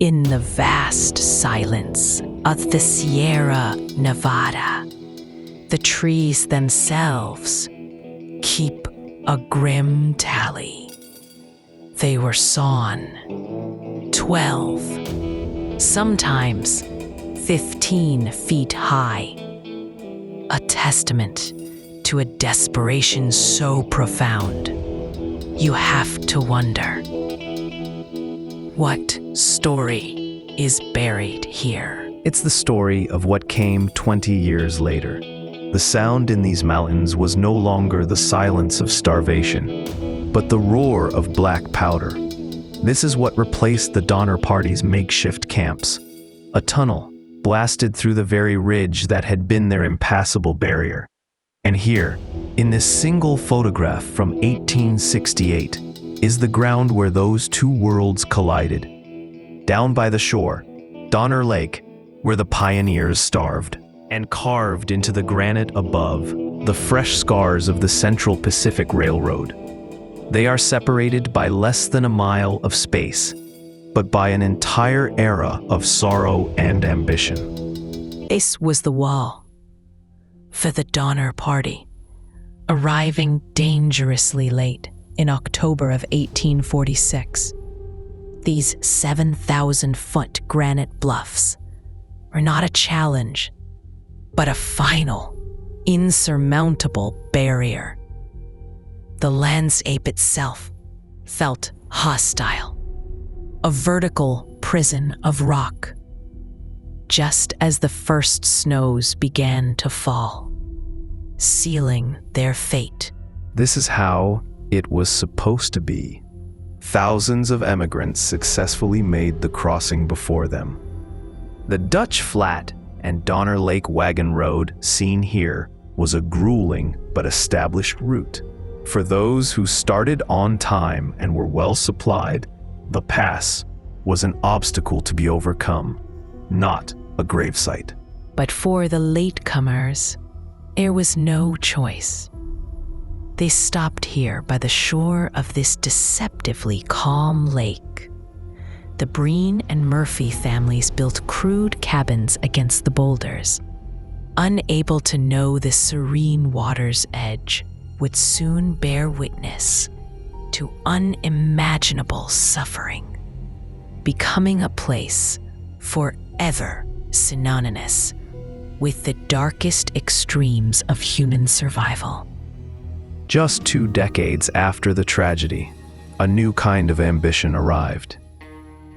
In the vast silence of the Sierra Nevada, the trees themselves keep a grim tally. They were sawn 12, sometimes 15 feet high, a testament to a desperation so profound, you have to wonder, what story is buried here? It's the story of what came 20 years later. The sound in these mountains was no longer the silence of starvation, but the roar of black powder. This is what replaced the Donner Party's makeshift camps. A tunnel blasted through the very ridge that had been their impassable barrier. And here, in this single photograph from 1868, is the ground where those two worlds collided. Down by the shore, Donner Lake, where the pioneers starved, and carved into the granite above, the fresh scars of the Central Pacific Railroad. They are separated by less than a mile of space, but by an entire era of sorrow and ambition. This was the wall for the Donner Party, arriving dangerously late in October of 1846. These 7,000-foot granite bluffs were not a challenge, but a final, insurmountable barrier. The landscape itself felt hostile, a vertical prison of rock, just as the first snows began to fall, sealing their fate. This is how it was supposed to be. Thousands of emigrants successfully made the crossing before them. The Dutch Flat and Donner Lake Wagon Road, seen here, was a grueling but established route. For those who started on time and were well supplied, the pass was an obstacle to be overcome, not a gravesite. But for the latecomers, there was no choice. They stopped here by the shore of this deceptively calm lake. The Breen and Murphy families built crude cabins against the boulders, unable to know the serene water's edge would soon bear witness to unimaginable suffering, becoming a place forever synonymous with the darkest extremes of human survival. Just 2 decades after the tragedy, a new kind of ambition arrived.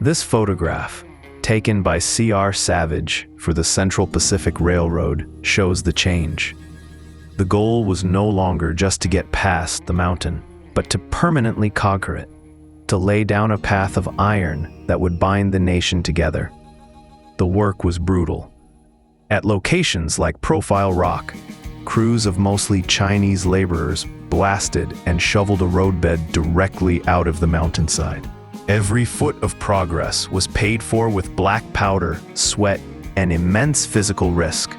This photograph, taken by C.R. Savage for the Central Pacific Railroad, shows the change. The goal was no longer just to get past the mountain, but to permanently conquer it, to lay down a path of iron that would bind the nation together. The work was brutal. At locations like Profile Rock, crews of mostly Chinese laborers blasted and shoveled a roadbed directly out of the mountainside. Every foot of progress was paid for with black powder, sweat, and immense physical risk.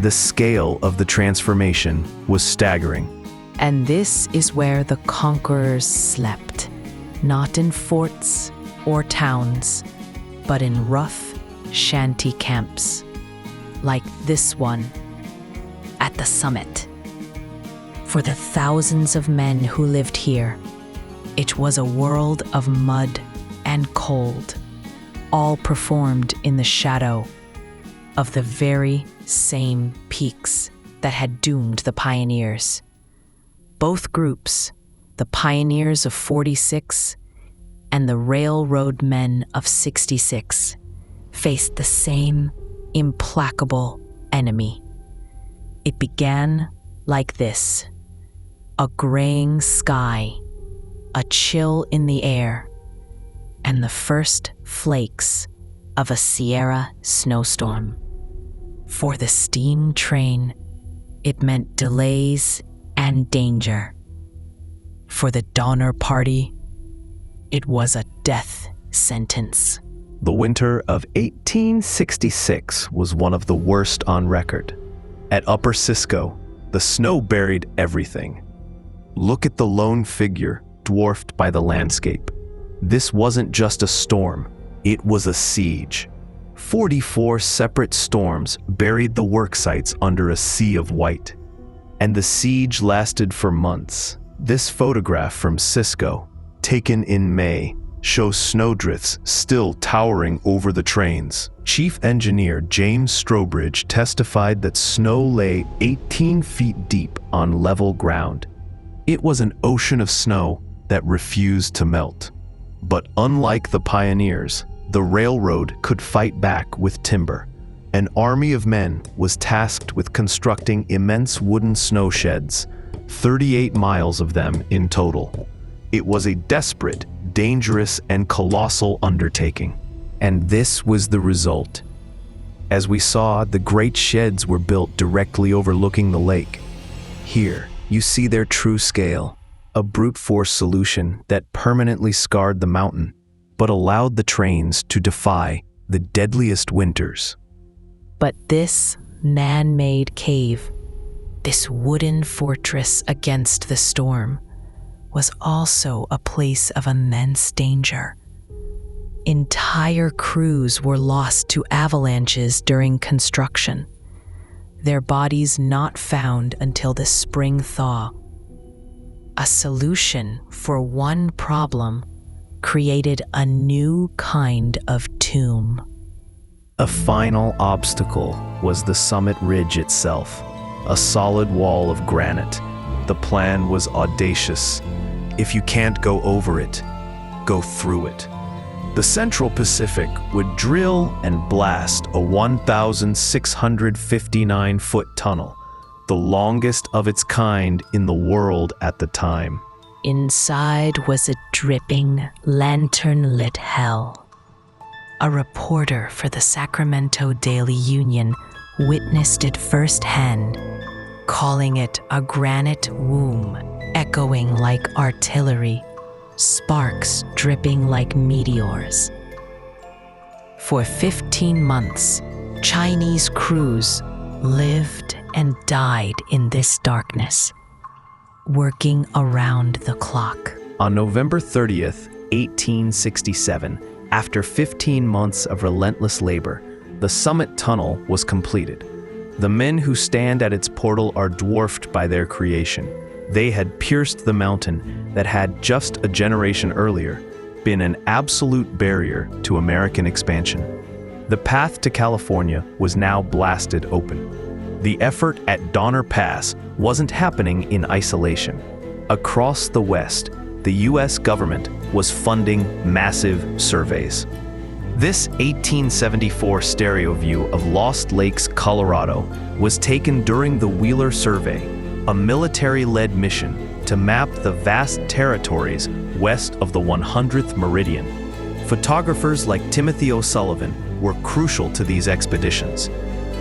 The scale of the transformation was staggering. And this is where the conquerors slept, not in forts or towns, but in rough shanty camps, like this one at the summit. For the thousands of men who lived here, it was a world of mud and cold, all performed in the shadow of the very same peaks that had doomed the pioneers. Both groups, the pioneers of 46 and the railroad men of 66, faced the same implacable enemy. It began like this: a graying sky, a chill in the air, and the first flakes of a Sierra snowstorm. For the steam train, it meant delays and danger. For the Donner Party, it was a death sentence. The winter of 1866 was one of the worst on record. At Upper Cisco, the snow buried everything. Look at the lone figure dwarfed by the landscape. This wasn't just a storm. It was a siege. 44 separate storms buried the work sites under a sea of white. And the siege lasted for months. This photograph from Cisco, taken in May, shows snowdrifts still towering over the trains. Chief Engineer James Strobridge testified that snow lay 18 feet deep on level ground. It was an ocean of snow that refused to melt. But unlike the pioneers, the railroad could fight back with timber. An army of men was tasked with constructing immense wooden snow sheds, 38 miles of them in total. It was a desperate, dangerous, and colossal undertaking. And this was the result. As we saw, the great sheds were built directly overlooking the lake. Here, you see their true scale, a brute force solution that permanently scarred the mountain, but allowed the trains to defy the deadliest winters. But this man-made cave, this wooden fortress against the storm, was also a place of immense danger. Entire crews were lost to avalanches during construction, their bodies not found until the spring thaw. A solution for one problem created a new kind of tomb. A final obstacle was the summit ridge itself, a solid wall of granite. The plan was audacious. If you can't go over it, go through it. The Central Pacific would drill and blast a 1,659-foot tunnel, the longest of its kind in the world at the time. Inside was a dripping, lantern-lit hell. A reporter for the Sacramento Daily Union witnessed it firsthand, calling it a granite womb, echoing like artillery, sparks dripping like meteors. For 15 months, Chinese crews lived and died in this darkness, working around the clock. On November 30th, 1867, after 15 months of relentless labor, the summit tunnel was completed. The men who stand at its portal are dwarfed by their creation. They had pierced the mountain that had just a generation earlier been an absolute barrier to American expansion. The path to California was now blasted open. The effort at Donner Pass wasn't happening in isolation. Across the West, the U.S. government was funding massive surveys. This 1874 stereo view of Lost Lakes, Colorado, was taken during the Wheeler Survey, a military-led mission to map the vast territories west of the 100th meridian. Photographers like Timothy O'Sullivan were crucial to these expeditions.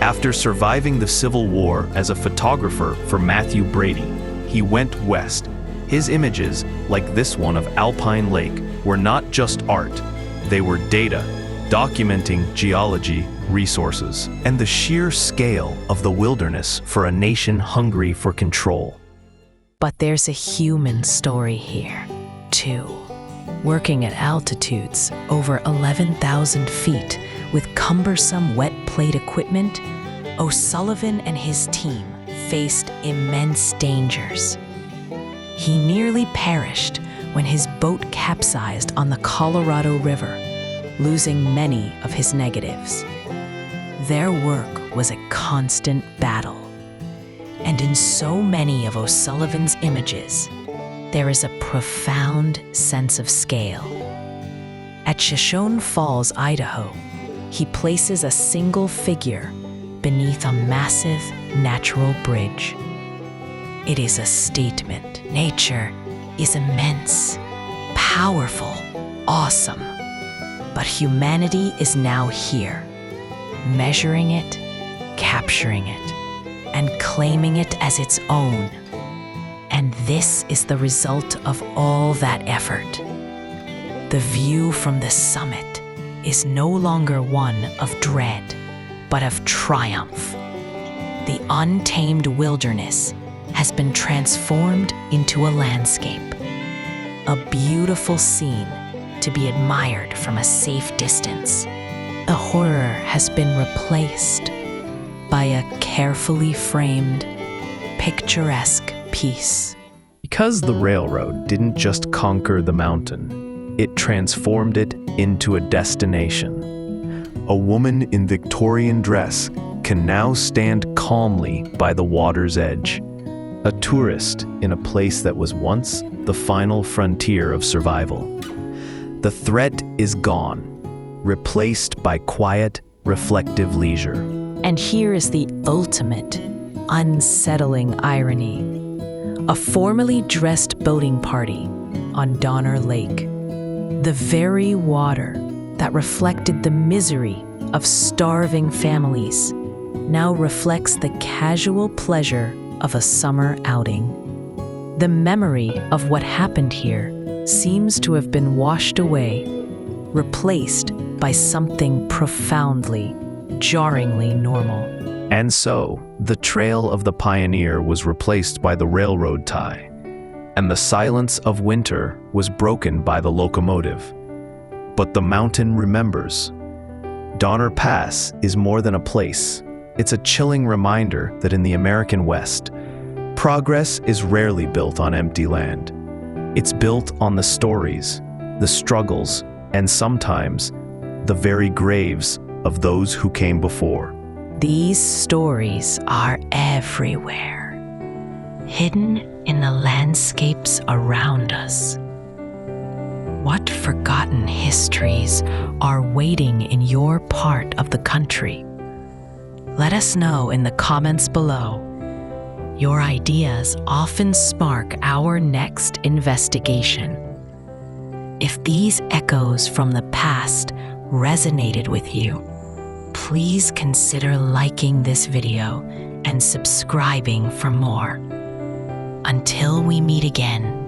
After surviving the Civil War as a photographer for Matthew Brady, he went west. His images, like this one of Alpine Lake, were not just art. They were data, documenting geology, resources, and the sheer scale of the wilderness for a nation hungry for control. But there's a human story here, too. Working at altitudes over 11,000 feet with cumbersome wet plate equipment, O'Sullivan and his team faced immense dangers. He nearly perished when his boat capsized on the Colorado River, losing many of his negatives. Their work was a constant battle. And in so many of O'Sullivan's images, there is a profound sense of scale. At Shoshone Falls, Idaho, he places a single figure beneath a massive natural bridge. It is a statement. Nature is immense, powerful, awesome. But humanity is now here, measuring it, capturing it, and claiming it as its own. And this is the result of all that effort. The view from the summit is no longer one of dread, but of triumph. The untamed wilderness has been transformed into a landscape, a beautiful scene to be admired from a safe distance. The horror has been replaced by a carefully framed, picturesque piece. Because the railroad didn't just conquer the mountain, it transformed it into a destination. A woman in Victorian dress can now stand calmly by the water's edge. A tourist in a place that was once the final frontier of survival. The threat is gone, replaced by quiet, reflective leisure. And here is the ultimate, unsettling irony. A formally dressed boating party on Donner Lake. The very water that reflected the misery of starving families now reflects the casual pleasure of a summer outing. The memory of what happened here seems to have been washed away, replaced by something profoundly, jarringly normal. And so, the trail of the pioneer was replaced by the railroad tie, and the silence of winter was broken by the locomotive. But the mountain remembers. Donner Pass is more than a place. It's a chilling reminder that in the American West, progress is rarely built on empty land. It's built on the stories, the struggles, and sometimes the very graves of those who came before. These stories are everywhere, hidden in the landscapes around us. What forgotten histories are waiting in your part of the country? Let us know in the comments below. Your ideas often spark our next investigation. If these echoes from the past resonated with you, please consider liking this video and subscribing for more. Until we meet again.